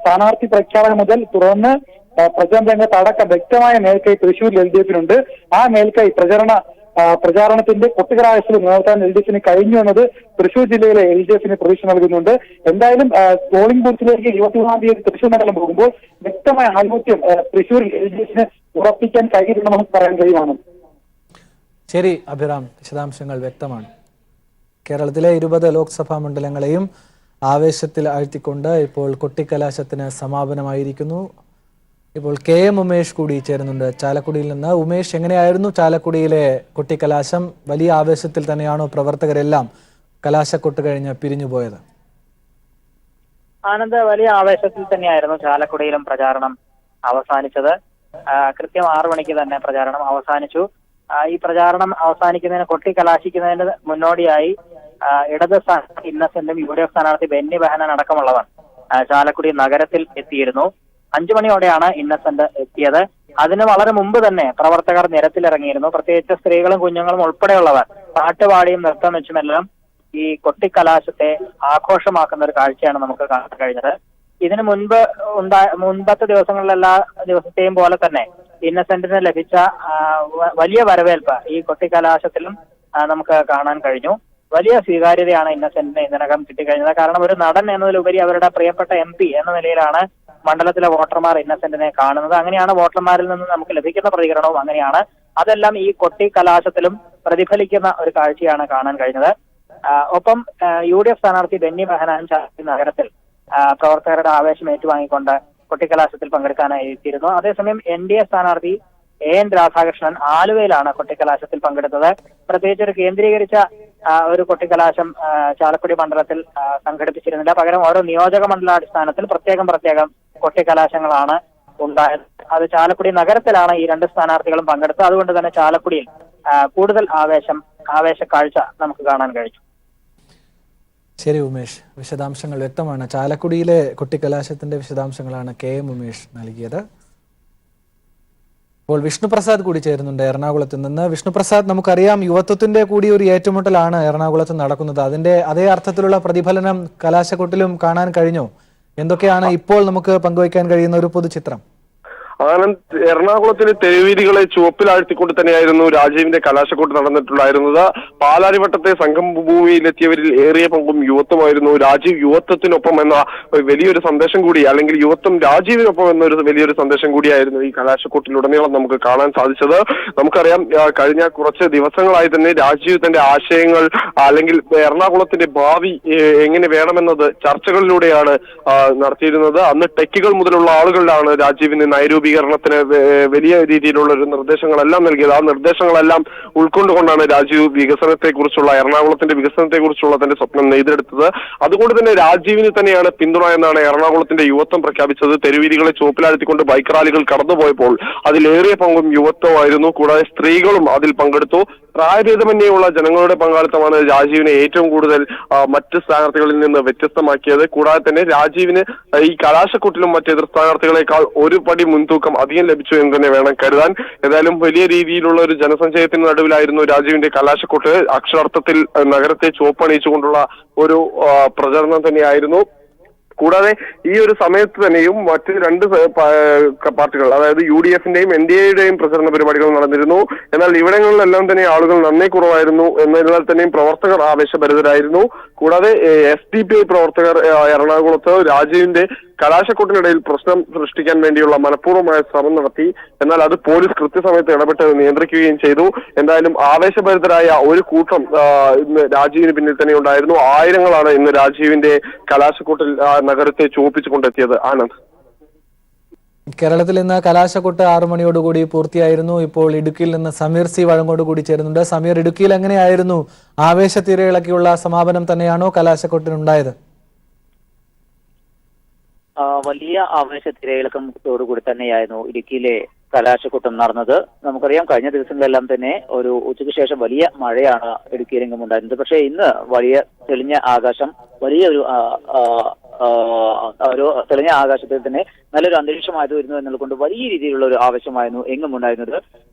H: സ്ഥാനാർത്ഥി പ്രഖ്യാപനം മുതൽ തുടർന്ന് പ്രചരണ രംഗത്ത് അടക്കം വ്യക്തമായ മേൽക്കൈ തൃശ്ശൂരിൽ LDFനുണ്ട്. ആ മേൽക്കൈ പ്രചാരണത്തിന്റെ കൊട്ടിക്കലാശത്തിൽ നിലനിർത്താൻ LDFന് കഴിഞ്ഞു എന്നത് തൃശ്ശൂർ ജില്ലയിലെ LDFന് പ്രതീക്ഷ നൽകുന്നുണ്ട്. എന്തായാലും പോളിംഗ് ബൂത്തിലേക്ക് 21-ാം തീയതി തൃശ്ശൂർ നഗരം പോകുമ്പോൾ വ്യക്തമായ ആധിപത്യം തൃശ്ശൂരിൽ LDFന് ഉറപ്പിക്കാൻ കഴിയുമെന്ന് നമുക്ക് പറയാൻ കഴിയുമാണ്.
A: ശരി അഭിറാം, വിശദാംശങ്ങൾ വ്യക്തമാണ്. കേരളത്തിലെ 20 ലോക്സഭാ മണ്ഡലങ്ങളെയും ആവേശത്തിൽ ആഴ്ത്തിക്കൊണ്ട് ഇപ്പോൾ കൊട്ടിക്കലാശത്തിന് സമാപനമായിരിക്കുന്നു. ഇപ്പോൾ KM ഉമേഷ് കൂടി ചേരുന്നുണ്ട് ചാലക്കുടിയിൽ നിന്ന്. ഉമേഷ്, എങ്ങനെയായിരുന്നു ചാലക്കുടിയിലെ കൊട്ടിക്കലാശം? വലിയ ആവേശത്തിൽ തന്നെയാണോ പ്രവർത്തകരെല്ലാം കലാശക്കൊട്ട് കഴിഞ്ഞ് പിരിഞ്ഞുപോയത്?
I: ആനന്ദ്, വലിയ ആവേശത്തിൽ തന്നെയായിരുന്നു ചാലക്കുടിയിലും പ്രചാരണം അവസാനിച്ചത്. കൃത്യം 6 മണിക്ക് തന്നെ പ്രചാരണം അവസാനിച്ചു. ഈ പ്രചാരണം അവസാനിക്കുന്നതിന് കൊട്ടിക്കലാശിക്കുന്നതിന് മുന്നോടിയായി ഇടത് സ്ഥാനാർത്ഥി ഇന്നസെന്റും UDF സ്ഥാനാർത്ഥി ബെന്നി ബെഹനാൻ അടക്കമുള്ളവർ ചാലക്കുടി നഗരത്തിൽ എത്തിയിരുന്നു. 5 മണിയോടെയാണ് ഇന്നസെന്റ് എത്തിയത്. അതിന് വളരെ മുമ്പ് തന്നെ പ്രവർത്തകർ നിരത്തിലിറങ്ങിയിരുന്നു. പ്രത്യേകിച്ച് സ്ത്രീകളും കുഞ്ഞുങ്ങളും ഉൾപ്പെടെയുള്ളവർ പാട്ടുപാടിയും നൃത്തം വെച്ചുമെല്ലാം ഈ കൊട്ടിക്കലാശത്തെ ആഘോഷമാക്കുന്ന ഒരു കാഴ്ചയാണ് നമുക്ക് കാണാൻ കഴിഞ്ഞത്. ഇതിനു മുൻപത്തെ ദിവസങ്ങളിലെല്ലാ ദിവസത്തെയും പോലെ തന്നെ ഇന്നസെന്റിന് ലഭിച്ച വലിയ വരവേൽപ്പ് ഈ കൊട്ടിക്കലാശത്തിലും നമുക്ക് കാണാൻ കഴിഞ്ഞു. വലിയ സ്വീകാര്യതയാണ് ഇന്നസെന്റിന് ഇതിനകം കിട്ടിക്കഴിഞ്ഞത്. കാരണം ഒരു നടൻ എന്നതിലുപരി അവരുടെ പ്രിയപ്പെട്ട MP എന്ന നിലയിലാണ് മണ്ഡലത്തിലെ വോട്ടർമാർ ഇന്നസെന്റിനെ കാണുന്നത്. അങ്ങനെയാണ് വോട്ടർമാരിൽ നിന്ന് നമുക്ക് ലഭിക്കുന്ന പ്രതികരണവും അങ്ങനെയാണ്. അതെല്ലാം ഈ കൊട്ടിക്കലാശത്തിലും പ്രതിഫലിക്കുന്ന ഒരു കാഴ്ചയാണ് കാണാൻ കഴിഞ്ഞത്. ഒപ്പം UDF സ്ഥാനാർത്ഥി ബെന്നി ബെഹനാൻ ചാലക്കുടി നഗരത്തിൽ പ്രവർത്തകരുടെ ആവേശം ഏറ്റുവാങ്ങിക്കൊണ്ട് കൊട്ടിക്കലാശത്തിൽ പങ്കെടുക്കാനായി എത്തിയിരുന്നു. അതേസമയം NDA സ്ഥാനാർത്ഥി AN രാധാകൃഷ്ണൻ ആലുവയിലാണ് കൊട്ടിക്കലാശത്തിൽ പങ്കെടുത്തത്. പ്രത്യേകിച്ച് ഒരു കേന്ദ്രീകരിച്ച ഒരു കൊട്ടിക്കലാശം ചാലക്കുടി മണ്ഡലത്തിൽ സംഘടിപ്പിച്ചിരുന്നില്ല. പകരം ഓരോ നിയോജക മണ്ഡലാടിസ്ഥാനത്തിൽ പ്രത്യേകം കൊട്ടിക്കലാശങ്ങളാണ് ഉണ്ടായത്. അത് ചാലക്കുടി നഗരത്തിലാണ് ഈ 2 സ്ഥാനാർത്ഥികളും പങ്കെടുത്തത്. അതുകൊണ്ട് തന്നെ ചാലക്കുടിയിൽ കൂടുതൽ ആവേശ കാഴ്ച നമുക്ക് കാണാൻ കഴിഞ്ഞു.
A: ശരി ഉമേഷ്, വിശദാംശങ്ങൾ വ്യക്തമാണ്. ചാലക്കുടിയിലെ കൊട്ടിക്കലാശത്തിന്റെ വിശദാംശങ്ങളാണ് KM ഉമേഷ് നൽകിയത്. ഇപ്പോൾ വിഷ്ണുപ്രസാദ് കൂടി ചേരുന്നുണ്ട് എറണാകുളത്ത് നിന്ന്. വിഷ്ണുപ്രസാദ്, നമുക്കറിയാം യുവത്വത്തിന്റെ കൂടി ഒരു ഏറ്റുമുട്ടലാണ് എറണാകുളത്ത് നടക്കുന്നത്. അതിന്റെ അതേ അർത്ഥത്തിലുള്ള പ്രതിഫലനം കലാശക്കൊട്ടിലും കാണാൻ കഴിഞ്ഞോ? എന്തൊക്കെയാണ് ഇപ്പോൾ നമുക്ക് പങ്കുവയ്ക്കാൻ കഴിയുന്ന ഒരു പൊതുചിത്രം?
J: ആനന്ദ്, എറണാകുളത്തിലെ തെരുവീതികളെ ചുവപ്പിലാഴ്ത്തിക്കൊണ്ട് തന്നെയായിരുന്നു രാജീവിന്റെ കലാശക്കൊട്ട് നടന്നിട്ടുണ്ടായിരുന്നത്. പാലാരിവട്ടത്തെ സംഗമഭൂമിയിലെത്തിയവരിൽ ഏറിയ പങ്കും യുവത്വമായിരുന്നു. രാജീവ് യുവത്വത്തിനൊപ്പം എന്ന വലിയൊരു സന്ദേശം കൂടി, അല്ലെങ്കിൽ യുവത്വം രാജീവിനൊപ്പം എന്നൊരു വലിയൊരു സന്ദേശം കൂടിയായിരുന്നു ഈ കലാശക്കൊട്ടിലുടനീളം നമുക്ക് കാണാൻ സാധിച്ചത്. നമുക്കറിയാം, കഴിഞ്ഞ കുറച്ച് ദിവസങ്ങളായി തന്നെ രാജീവ് തന്റെ ആശയങ്ങൾ അല്ലെങ്കിൽ എറണാകുളത്തിന്റെ ഭാവി എങ്ങനെ വേണമെന്നത് ചർച്ചകളിലൂടെയാണ് നടത്തിയിരുന്നത്. അന്ന് ടെക്കുകൾ മുതലുള്ള ആളുകളിലാണ് രാജീവിന് നൈരൂപീകരണത്തിന് വലിയ രീതിയിലുള്ള ഒരു നിർദ്ദേശങ്ങളെല്ലാം നൽകിയത്. ആ നിർദ്ദേശങ്ങളെല്ലാം ഉൾക്കൊണ്ടുകൊണ്ടാണ് രാജീവ് വികസനത്തെക്കുറിച്ചുള്ള, എറണാകുളത്തിന്റെ വികസനത്തെക്കുറിച്ചുള്ള തന്റെ സ്വപ്നം നെയ്തെടുത്തത്. അതുകൊണ്ട് തന്നെ രാജീവിന് തന്നെയാണ് പിന്തുണ എന്നാണ് എറണാകുളത്തിന്റെ യുവത്വം പ്രഖ്യാപിച്ചത്. തെരുവീതികളെ ചുവപ്പിലാഴ്ത്തിക്കൊണ്ട് ബൈക്ക് റാലികൾ കടന്നുപോയപ്പോൾ അതിലേറിയ പങ്കും യുവത്വമായിരുന്നു. കൂടാതെ സ്ത്രീകളും അതിൽ പങ്കെടുത്തു. പ്രായഭേദമന്യേയുള്ള ജനങ്ങളുടെ പങ്കാളിത്തമാണ് രാജീവിനെ ഏറ്റവും കൂടുതൽ മറ്റ് സ്ഥാനാർത്ഥികളിൽ നിന്ന് വ്യത്യസ്തമാക്കിയത്. കൂടാതെ തന്നെ രാജീവിന് ഈ കലാശക്കൊട്ടിലും മറ്റ് എതിർ സ്ഥാനാർത്ഥികളെക്കാൾ ഒരു പടി മുൻതൂക്കം അധികം ലഭിച്ചു എന്ന് തന്നെ വേണം കരുതാൻ. ഏതായാലും വലിയ രീതിയിലുള്ള ഒരു ജനസഞ്ചയത്തിന് നടുവിലായിരുന്നു രാജീവിന്റെ കലാശക്കൊട്ട്. അക്ഷരാർത്ഥത്തിൽ നഗരത്തെ ചുവപ്പണിയിച്ചുകൊണ്ടുള്ള ഒരു പ്രചരണം തന്നെയായിരുന്നു. കൂടാതെ ഈ ഒരു സമയത്ത് തന്നെയും മറ്റ് രണ്ട് പാർട്ടികൾ, അതായത് UDFന്റെയും NDAയുടെയും പ്രചരണ പരിപാടികൾ നടന്നിരുന്നു. എന്നാൽ ഇവിടങ്ങളിലെല്ലാം തന്നെ ആളുകൾ നന്നേ കുറവായിരുന്നു. എന്നതിനാൽ തന്നെയും പ്രവർത്തകർ ആവേശഭരിതരായിരുന്നു. കൂടാതെ SDPI പ്രവർത്തകർ എറണാകുളത്ത് രാജീവിന്റെ കലാശക്കൊട്ടിനിടയിൽ പ്രശ്നം സൃഷ്ടിക്കാൻ വേണ്ടിയുള്ള മനഃപൂർവ്വമായ ശ്രമം നടത്തി. എന്നാൽ അത് പോലീസ് കൃത്യസമയത്ത് ഇടപെട്ട് നിയന്ത്രിക്കുകയും ചെയ്തു. എന്തായാലും ആവേശഭരിതരായ ഒരു കൂട്ടം ഇന്ന് രാജീവിന് പിന്നിൽ തന്നെ ഉണ്ടായിരുന്നു. ആയിരങ്ങളാണ് ഇന്ന് രാജീവിന്റെ കലാശക്കൊട്ടിൽ നഗരത്തെ ചുവപ്പിച്ചു കൊണ്ടെത്തിയത്. ആനന്ദ്,
A: കേരളത്തിൽ ഇന്ന് കലാശക്കൊട്ട് 6 മണിയോടുകൂടി പൂർത്തിയായിരുന്നു. ഇപ്പോൾ ഇടുക്കിയിൽ നിന്ന് സമീർ C വഴങ്ങോട് കൂടി ചേരുന്നുണ്ട്. സമീർ, ഇടുക്കിയിൽ എങ്ങനെയായിരുന്നു? ആവേശത്തിരയിളക്കിയുള്ള സമാപനം തന്നെയാണോ കലാശക്കൊട്ടിനുണ്ടായത്?
I: വലിയ ആവേശത്തിരയിളക്കത്തോടുകൂടി തന്നെയായിരുന്നു ഇടുക്കിയിലെ കലാശക്കൊട്ടും നടന്നത്. നമുക്കറിയാം, കഴിഞ്ഞ ദിവസങ്ങളെല്ലാം തന്നെ ഒരു ഉച്ചയ്ക്ക് ശേഷം വലിയ മഴയാണ് ഇടുക്കിയിലെങ്കും ഉണ്ടായിരുന്നത്. പക്ഷേ ഇന്ന് വലിയ തെളിഞ്ഞ ആകാശം, വലിയൊരു തെളിഞ്ഞ ആകാശത്തിൽ തന്നെ നല്ലൊരു അന്തരീക്ഷമായിരുന്നു എന്നുള്ളത് വലിയ രീതിയിലുള്ള ഒരു ആവശ്യമായിരുന്നു എങ്ങും ഉണ്ടായിരുന്നത്.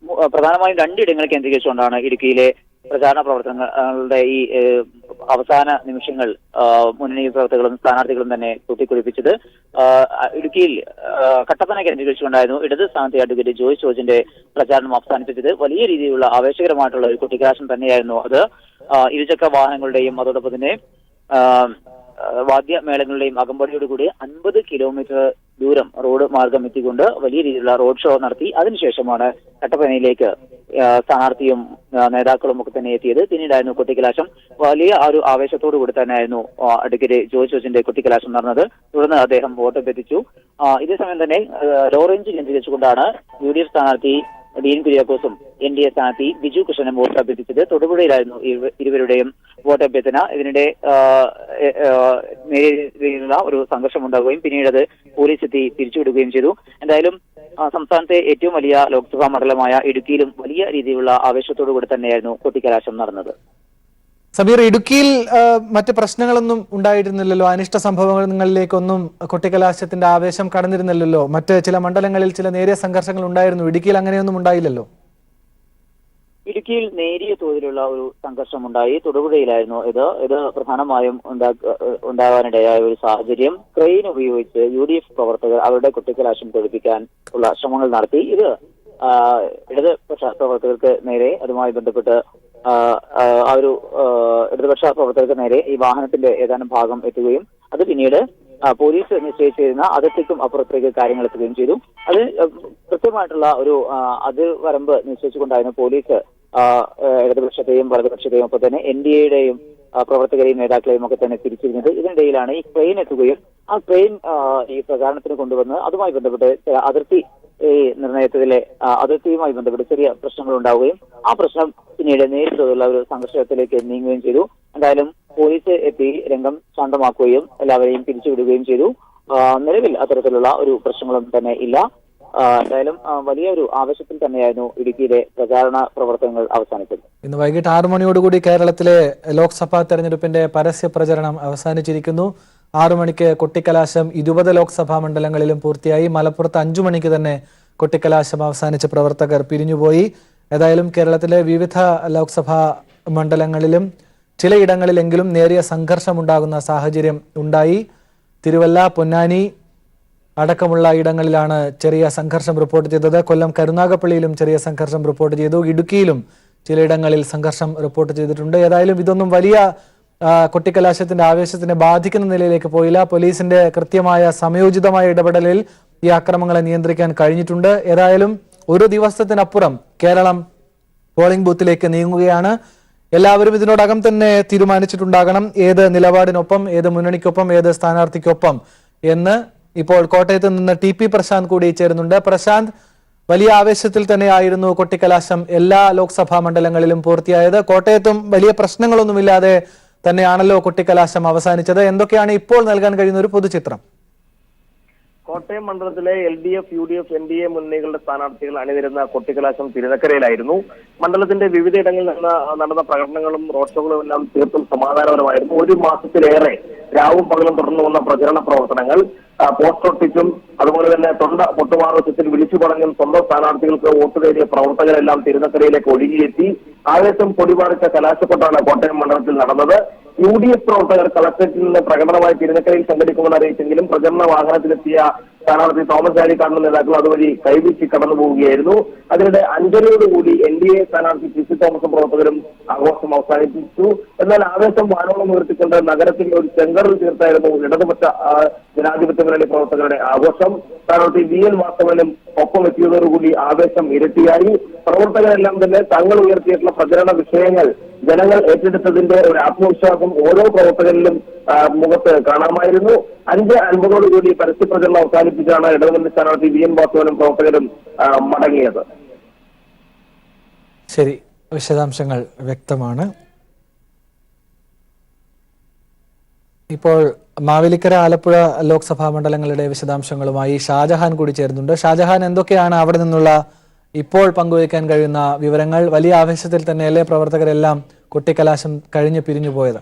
I: പ്രധാനമായും 2 ഇടങ്ങൾ കേന്ദ്രീകരിച്ചുകൊണ്ടാണ് ഇടുക്കിയിലെ പ്രചാരണ പ്രവർത്തനങ്ങളുടെ ഈ അവസാന നിമിഷങ്ങൾ മുന്നണി പ്രവർത്തകരും സ്ഥാനാർത്ഥികളും തന്നെ കൂട്ടിക്കുറിപ്പിച്ചത്. ഇടുക്കിയിൽ കട്ടപ്പന കേന്ദ്രീകരിച്ചുകൊണ്ടായിരുന്നു ഇടത് സ്ഥാനാർത്ഥി അഡ്വക്കേറ്റ് ജോയ്സ് ജോർജിന്റെ പ്രചാരണം അവസാനിപ്പിച്ചത്. വലിയ രീതിയിലുള്ള ആവേശകരമായിട്ടുള്ള ഒരു കുട്ടിക്കലാശം തന്നെയായിരുന്നു അത്. ഇരുചക്ര വാഹനങ്ങളുടെയും അതോടൊപ്പം തന്നെ വാദ്യമേളങ്ങളുടെയും അകമ്പടിയോടുകൂടി 50 കിലോമീറ്റർ ദൂരം റോഡ് മാർഗം എത്തിക്കൊണ്ട് വലിയ രീതിയിലുള്ള റോഡ് ഷോ നടത്തി. അതിനുശേഷമാണ് കട്ടപ്പനയിലേക്ക് സ്ഥാനാർത്ഥിയും നേതാക്കളും ഒക്കെ തന്നെ എത്തിയത്. പിന്നീടായിരുന്നു കുട്ടിക്കലാശം. വലിയ ഒരു ആവേശത്തോടു കൂടി തന്നെയായിരുന്നു അഡ്വക്കേറ്റ് ജോയ്സ് ജോർജിന്റെ കുട്ടിക്കലാശം നടന്നത്. തുടർന്ന് അദ്ദേഹം വോട്ട് അഭ്യർത്ഥിച്ചു. ഇതേസമയം തന്നെ ലോറേഞ്ച് കേന്ദ്രീകരിച്ചുകൊണ്ടാണ് UDF സ്ഥാനാർത്ഥി ഡീൻ കുര്യാക്കോസും NDA സ്ഥാനാർത്ഥി ബിജു കൃഷ്ണനും വോട്ട് അഭ്യർത്ഥിച്ചത്. തൊടുപുഴയിലായിരുന്നു ഇരുവരുടെയും വോട്ട് അഭ്യർത്ഥന. ഇതിനിടെ നേരിടുന്ന ഒരു സംഘർഷം ഉണ്ടാവുകയും പിന്നീട് അത് പോലീസ് എത്തി പിരിച്ചുവിടുകയും ചെയ്തു. എന്തായാലും സംസ്ഥാനത്തെ ഏറ്റവും വലിയ ലോക്സഭാ മണ്ഡലമായ ഇടുക്കിയിലും വലിയ രീതിയിലുള്ള ആവേശത്തോടു കൂടി തന്നെയായിരുന്നു കൊട്ടിക്കലാശം നടന്നത്.
A: സമീർ, ഇടുക്കിയിൽ മറ്റ് പ്രശ്നങ്ങളൊന്നും ഉണ്ടായിരുന്നില്ലല്ലോ? അനിഷ്ട സംഭവങ്ങളിലേക്കൊന്നും കൊട്ടിക്കലാശത്തിന്റെ ആവേശം കടന്നിരുന്നില്ലല്ലോ? മറ്റ് ചില മണ്ഡലങ്ങളിൽ ചില നേരിയ സംഘർഷങ്ങൾ ഉണ്ടായിരുന്നു. ഇടുക്കിയിൽ അങ്ങനെയൊന്നും ഉണ്ടായില്ലല്ലോ?
I: ഇടുക്കിയിൽ നേരിയ തോതിലുള്ള ഒരു സംഘർഷമുണ്ടായി. തൊടുപുഴയിലായിരുന്നു ഇത് പ്രധാനമായും ഉണ്ടാകാനിടയായ ഒരു സാഹചര്യം. ക്രെയിൻ ഉപയോഗിച്ച് UDF പ്രവർത്തകർ അവരുടെ കുട്ടിക്കലാശം തെളിപ്പിക്കാൻ ഉള്ള ശ്രമങ്ങൾ നടത്തി. ഇത് ഇടതുപക്ഷ പ്രവർത്തകർക്ക് നേരെ, അതുമായി ബന്ധപ്പെട്ട് ഇടതുപക്ഷ പ്രവർത്തകർക്ക് നേരെ ഈ വാഹനത്തിന്റെ ഏതാനും ഭാഗം എത്തുകയും അത് പിന്നീട് പോലീസ് നിശ്ചയിച്ചിരുന്ന അതിർത്തിക്കും അപ്പുറത്തേക്ക് കാര്യങ്ങൾ എത്തുകയും ചെയ്തു. അത് കൃത്യമായിട്ടുള്ള ഒരു അതിർവരമ്പ് നിശ്ചയിച്ചുകൊണ്ടായിരുന്നു പോലീസ് ഇടതുപക്ഷത്തെയും വലതുപക്ഷത്തെയും ഒപ്പം തന്നെ NDAയുടെയും പ്രവർത്തകരെയും നേതാക്കളെയും ഒക്കെ തന്നെ തിരിച്ചിരുന്നത്. ഇതിനിടയിലാണ് ഈ ട്രെയിൻ എത്തുകയും ആ ട്രെയിൻ ഈ പ്രചാരണത്തിന് കൊണ്ടുവന്ന് അതുമായി ബന്ധപ്പെട്ട് അതിർത്തി നിർണയത്തിലെ അതിർത്തിയുമായി ബന്ധപ്പെട്ട് ചെറിയ പ്രശ്നങ്ങൾ ഉണ്ടാവുകയും ആ പ്രശ്നം പിന്നീട് നേരിട്ടുള്ള ഒരു സംഘർഷത്തിലേക്ക് നീങ്ങുകയും ചെയ്തു. എന്തായാലും പോലീസ് എത്തി രംഗം ശാന്തമാക്കുകയും എല്ലാവരെയും പിരിച്ചുവിടുകയും ചെയ്തു. നിലവിൽ അത്തരത്തിലുള്ള ഒരു പ്രശ്നങ്ങളൊന്നും തന്നെ ഇല്ല. എന്തായാലും വലിയൊരു ആവശ്യത്തിൽ തന്നെയായിരുന്നു ഇടുക്കിയിലെ പ്രചാരണ പ്രവർത്തനങ്ങൾ അവസാനിച്ചത്.
A: ഇന്ന് വൈകിട്ട് 6 മണിയോടുകൂടി കേരളത്തിലെ ലോക്സഭാ തെരഞ്ഞെടുപ്പിന്റെ പരസ്യ പ്രചരണം അവസാനിച്ചിരിക്കുന്നു. 6 മണിക്ക് കൊട്ടിക്കലാശം 20 ലോക്സഭാ മണ്ഡലങ്ങളിലും പൂർത്തിയായി. മലപ്പുറത്ത് 5 മണിക്ക് തന്നെ കൊട്ടിക്കലാശം അവസാനിച്ച് പ്രവർത്തകർ പിരിഞ്ഞുപോയി. ഏതായാലും കേരളത്തിലെ വിവിധ ലോക്സഭാ മണ്ഡലങ്ങളിലും ചിലയിടങ്ങളിലെങ്കിലും നേരിയ സംഘർഷമുണ്ടാകുന്ന സാഹചര്യം ഉണ്ടായി. തിരുവല്ല, പൊന്നാനി അടക്കമുള്ള ഇടങ്ങളിലാണ് ചെറിയ സംഘർഷം റിപ്പോർട്ട് ചെയ്തത്. കൊല്ലം കരുനാഗപ്പള്ളിയിലും ചെറിയ സംഘർഷം റിപ്പോർട്ട് ചെയ്തു. ഇടുക്കിയിലും ചിലയിടങ്ങളിൽ സംഘർഷം റിപ്പോർട്ട് ചെയ്തിട്ടുണ്ട്. ഏതായാലും ഇതൊന്നും വലിയ കൊട്ടിക്കലാശത്തിന്റെ ആവേശത്തിനെ ബാധിക്കുന്ന നിലയിലേക്ക് പോയില്ല. പോലീസിന്റെ കൃത്യമായ സമയോചിതമായ ഇടപെടലിൽ ഈ ആക്രമണങ്ങളെ നിയന്ത്രിക്കാൻ കഴിഞ്ഞിട്ടുണ്ട്. ഏതായാലും ഒരു ദിവസത്തിനപ്പുറം കേരളം പോളിംഗ് ബൂത്തിലേക്ക് നീങ്ങുകയാണ്. എല്ലാവരും ഇതിനോടകം തന്നെ തീരുമാനിച്ചിട്ടുണ്ടാകണം ഏത് നിലപാടിനൊപ്പം, ഏത് മുന്നണിക്കൊപ്പം, ഏത് സ്ഥാനാർത്ഥിക്കൊപ്പം എന്ന്. ഇപ്പോൾ കോട്ടയത്ത് നിന്ന് TP പ്രശാന്ത് കൂടി ചേരുന്നുണ്ട്. പ്രശാന്ത്, വലിയ ആവേശത്തിൽ തന്നെയായിരുന്നു കൊട്ടിക്കലാശം എല്ലാ ലോക്സഭാ മണ്ഡലങ്ങളിലും പൂർത്തിയായത്. കോട്ടയത്തും വലിയ പ്രശ്നങ്ങളൊന്നുമില്ലാതെ തന്നെയാണല്ലോ കൊട്ടിക്കലാശം അവസാനിച്ചത്. എന്തൊക്കെയാണ് ഇപ്പോൾ നൽകാൻ കഴിയുന്ന ഒരു പൊതുചിത്രം?
K: കോട്ടയം മണ്ഡലത്തിലെ LDF, UDF, NDA മുന്നണികളുടെ സ്ഥാനാർത്ഥികൾ അണിനിരുന്ന കൊട്ടിക്കലാശം തിരുനക്കരയിലായിരുന്നു. മണ്ഡലത്തിന്റെ വിവിധയിടങ്ങളിൽ നിന്ന് നടന്ന പ്രകടനങ്ങളും റോഡ് ഷോകളും എല്ലാം തീർത്തും സമാധാനപരമായിരുന്നു. ഒരു മാസത്തിലേറെ രാവും പകലും തുടർന്നു വന്ന പ്രചരണ പ്രവർത്തനങ്ങൾ പോസ്റ്റർ ഒട്ടിച്ചും അതുപോലെ തന്നെ തൊണ്ട പൊട്ടുമാറത്തിൽ വിളിച്ചു പറഞ്ഞും സ്വന്തം സ്ഥാനാർത്ഥികൾക്ക് വോട്ട് തേടിയ പ്രവർത്തകരെല്ലാം തിരുനക്കരയിലേക്ക് ഒഴുകിയെത്തി. ആവേശം പൊടിപാറിച്ച കലാശക്കൊട്ടാണ് കോട്ടയം മണ്ഡലത്തിൽ നടന്നത്. UDF പ്രവർത്തകർ കളക്ടറേറ്റിൽ നിന്ന് പ്രകടനമായി തിരുനക്കരയിൽ സംഘടിക്കുമെന്ന് അറിയിച്ചെങ്കിലും പ്രചരണ വാഹനത്തിലെത്തിയ സ്ഥാനാർത്ഥി തോമസ് ചാഴിക്കാടിന്റെ നേതാക്കൾ അതുവഴി കൈവീശി കടന്നു പോവുകയായിരുന്നു. അതിനിടെ 5:30യോടുകൂടി NDA സ്ഥാനാർത്ഥി PC തോമസും പ്രവർത്തകരും ആഘോഷം അവസാനിപ്പിച്ചു. എന്നാൽ ആവേശം വാനോളം ഉയർത്തിക്കൊണ്ട് നഗരത്തിൽ ഒരു ചെങ്കറിൽ തീർത്തായിരുന്നു ഇടതുപക്ഷ ജനാധിപത്യ മുന്നണി പ്രവർത്തകരുടെ ആഘോഷം. സ്ഥാനാർത്ഥി VL വാസവനും ഒപ്പം എത്തിയതോടുകൂടി ആവേശം ഇരട്ടിയായി. പ്രവർത്തകരെല്ലാം തന്നെ തങ്ങൾ ഉയർത്തിയിട്ടുള്ള പ്രചരണ വിഷയങ്ങൾ ജനങ്ങൾ ഏറ്റെടുത്തതിന്റെ ഒരു ആത്മവിശ്വാസം ഓരോ പ്രവർത്തകരിലും മുഖത്ത് കാണാമായിരുന്നു. 5:50 പരസ്യ പ്രചരണം അവസാനിപ്പിച്ചാണ് ഇടതുമുന്നണി സ്ഥാനാർത്ഥി VN വാസവനും പ്രവർത്തകരും മടങ്ങിയത്.
A: ശരി, വിശദാംശങ്ങൾ വ്യക്തമാണ്. ഇപ്പോൾ മാവേലിക്കര, ആലപ്പുഴ ലോക്സഭാ മണ്ഡലങ്ങളുടെ വിശദാംശങ്ങളുമായി ഷാജഹാൻ കൂടി ചേരുന്നുണ്ട്. ഷാജഹാൻ, എന്തൊക്കെയാണ് അവിടെ നിന്നുള്ള ഇപ്പോൾ പങ്കുവയ്ക്കാൻ കഴിയുന്ന വിവരങ്ങൾ? വലിയ ആവേശത്തിൽ തന്നെയല്ലേ പ്രവർത്തകരെല്ലാം കൊട്ടിക്കലാശം കഴിഞ്ഞ് പിരിഞ്ഞു പോയത്?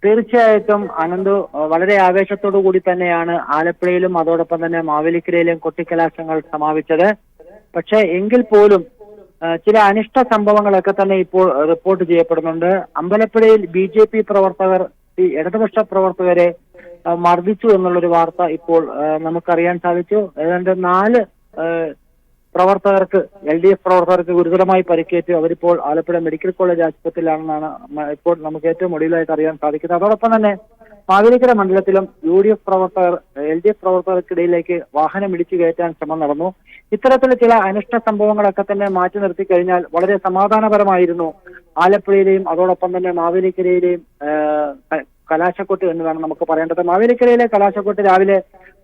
I: തീർച്ചയായിട്ടും അനന്തു, വളരെ ആവേശത്തോടു കൂടി തന്നെയാണ് ആലപ്പുഴയിലും അതോടൊപ്പം തന്നെ മാവേലിക്കരയിലും കൊട്ടിക്കലാശങ്ങൾ സമാപിച്ചത്. പക്ഷെ എങ്കിൽ പോലും ചില അനിഷ്ട സംഭവങ്ങളൊക്കെ തന്നെ ഇപ്പോൾ റിപ്പോർട്ട് ചെയ്യപ്പെടുന്നുണ്ട്. അമ്പലപ്പുഴയിൽ BJP പ്രവർത്തകർ ഇടതുപക്ഷ പ്രവർത്തകരെ മർദ്ദിച്ചു എന്നുള്ളൊരു വാർത്ത ഇപ്പോൾ നമുക്കറിയാൻ സാധിച്ചു. ഏതാണ്ട് 4 പ്രവർത്തകർക്ക്, LDF പ്രവർത്തകർക്ക് ഗുരുതരമായി പരിക്കേറ്റു. അവരിപ്പോൾ ആലപ്പുഴ മെഡിക്കൽ കോളേജ് ആശുപത്രിയിലാണെന്നാണ് ഇപ്പോൾ നമുക്ക് ഏറ്റവും ഒടുവിലായിട്ട് അറിയാൻ സാധിക്കുന്നത്. അതോടൊപ്പം തന്നെ മാവേലിക്കര മണ്ഡലത്തിലും UDF പ്രവർത്തകർ LDF പ്രവർത്തകർക്കിടയിലേക്ക് വാഹനം ഇടിച്ചു കയറ്റാൻ ശ്രമം നടന്നു. ഇത്തരത്തിൽ ചില അനിഷ്ട സംഭവങ്ങളൊക്കെ തന്നെ മാറ്റി നിർത്തി കഴിഞ്ഞാൽ വളരെ സമാധാനപരമായിരുന്നു ആലപ്പുഴയിലെയും അതോടൊപ്പം തന്നെ മാവേലിക്കരയിലെയും കലാശക്കൊട്ട് എന്ന് വേണം നമുക്ക് പറയേണ്ടത്. മാവേലിക്കരയിലെ കലാശക്കൊട്ട് രാവിലെ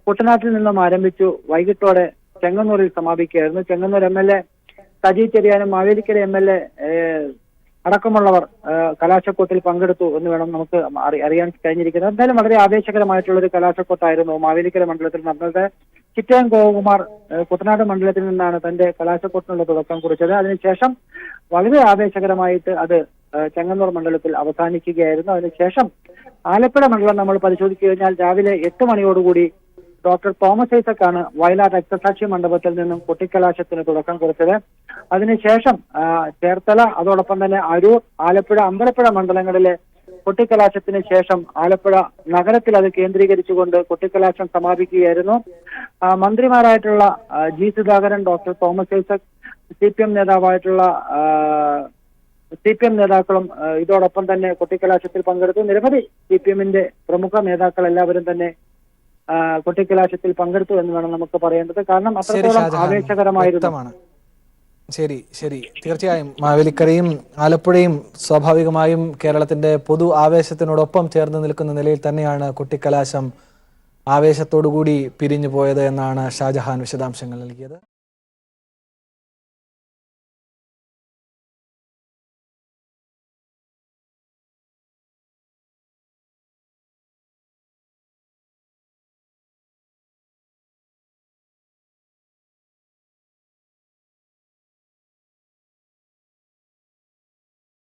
I: കുട്ടനാട്ടിൽ നിന്നും ആരംഭിച്ചു വൈകിട്ടോടെ ചെങ്ങന്നൂരിൽ സമാപിക്കുകയായിരുന്നു. ചെങ്ങന്നൂർ MLA സജി ചെറിയാനും മാവേലിക്കര MLA അടക്കമുള്ളവർ കലാശക്കൊട്ടിൽ പങ്കെടുത്തു എന്ന് വേണം നമുക്ക് അറിയാൻ കഴിഞ്ഞിരിക്കുന്നത്. എന്തായാലും വളരെ ആവേശകരമായിട്ടുള്ള ഒരു കലാശക്കൊട്ടായിരുന്നു മാവേലിക്കര മണ്ഡലത്തിൽ നടന്നത്. ചിറ്റയം ഗോകുമാർ കുട്ടനാട് മണ്ഡലത്തിൽ നിന്നാണ് തന്റെ കലാശക്കൊട്ടിനുള്ള തുടക്കം കുറിച്ചത്. അതിനുശേഷം വളരെ ആവേശകരമായിട്ട് അത് ചെങ്ങന്നൂർ മണ്ഡലത്തിൽ അവസാനിക്കുകയായിരുന്നു. അതിനുശേഷം ആലപ്പുഴ മണ്ഡലം നമ്മൾ പരിശോധിച്ചു കഴിഞ്ഞാൽ രാവിലെ 8 മണിയോടുകൂടി ഡോക്ടർ തോമസ് ഐസക്കാണ് വയലാർ രക്തസാക്ഷി മണ്ഡപത്തിൽ നിന്നും കൊട്ടിക്കലാശത്തിന് തുടക്കം കുറിച്ചത്. അതിനുശേഷം ചേർത്തല, അതോടൊപ്പം തന്നെ അരൂർ, ആലപ്പുഴ, അമ്പലപ്പുഴ മണ്ഡലങ്ങളിലെ കൊട്ടിക്കലാശത്തിന് ശേഷം ആലപ്പുഴ നഗരത്തിൽ അത് കേന്ദ്രീകരിച്ചുകൊണ്ട് കൊട്ടിക്കലാശം സമാപിക്കുകയായിരുന്നു. മന്ത്രിമാരായിട്ടുള്ള G Sudhakaran, doctor Thomas Isaac, CPM നേതാവായിട്ടുള്ള CPM നേതാക്കളും ഇതോടൊപ്പം തന്നെ കൊട്ടിക്കലാശത്തിൽ പങ്കെടുത്തു. നിരവധി CPM-ന്റെ പ്രമുഖ നേതാക്കൾ എല്ലാവരും തന്നെ കൊട്ടിക്കലാശത്തിൽ പങ്കെടുത്തു എന്ന് വേണം നമുക്ക് പറയേണ്ടത്. കാരണം അത്രത്തോളം ആവേശകരമായിരുന്നു.
A: ശരി ശരി, തീർച്ചയായും മാവേലിക്കരയും ആലപ്പുഴയും സ്വാഭാവികമായും കേരളത്തിന്റെ പൊതു ആവേശത്തിനോടൊപ്പം ചേർന്ന് നിൽക്കുന്ന നിലയിൽ തന്നെയാണ് കൊട്ടിക്കലാശം ആവേശത്തോടുകൂടി പിരിഞ്ഞു പോയത് എന്നാണ് ഷാജഹാൻ വിശദാംശങ്ങൾ നൽകിയത്.